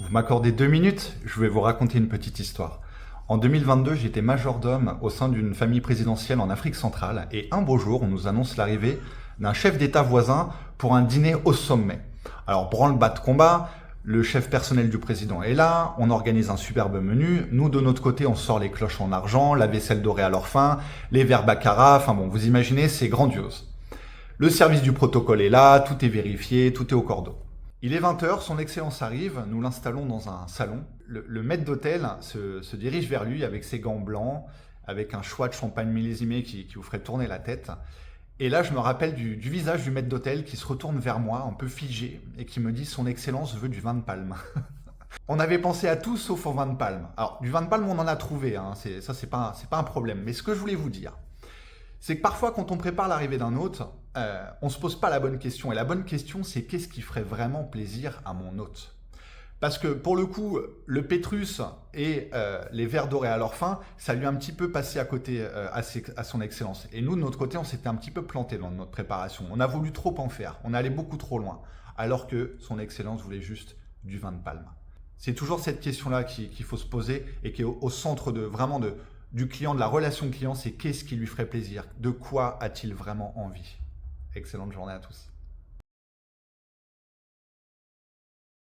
Vous m'accordez 2 minutes, je vais vous raconter une petite histoire. En 2022, j'étais majordome au sein d'une famille présidentielle en Afrique centrale et un beau jour, on nous annonce l'arrivée d'un chef d'État voisin pour un dîner au sommet. Alors, branle-bas de combat, le chef personnel du président est là, on organise un superbe menu, nous de notre côté, on sort les cloches en argent, la vaisselle dorée à leur fin, les verres baccarat, enfin bon, vous imaginez, c'est grandiose. Le service du protocole est là, tout est vérifié, tout est au cordeau. Il est 20h, son excellence arrive, nous l'installons dans un salon. Le maître d'hôtel se dirige vers lui avec ses gants blancs, avec un choix de champagne millésimé qui vous ferait tourner la tête. Et là, je me rappelle du visage du maître d'hôtel qui se retourne vers moi, un peu figé, et qui me dit « Son excellence veut du vin de palme ». On avait pensé à tout sauf au vin de palme. Alors, du vin de palme, on en a trouvé, hein. Ça, c'est pas un problème. Mais ce que je voulais vous dire, c'est que parfois, quand on prépare l'arrivée d'un hôte, on se pose pas la bonne question. Et la bonne question, c'est qu'est-ce qui ferait vraiment plaisir à mon hôte? Parce que pour le coup, le Pétrus et les verres dorés à leur fin, ça lui a un petit peu passé à côté à son excellence. Et nous, de notre côté, on s'était un petit peu planté dans notre préparation. On a voulu trop en faire. On allait beaucoup trop loin. Alors que son excellence voulait juste du vin de palme. C'est toujours cette question-là qu'il faut se poser et qui est au centre du client, de la relation client, c'est qu'est-ce qui lui ferait plaisir? De quoi a-t-il vraiment envie? Excellente journée à tous.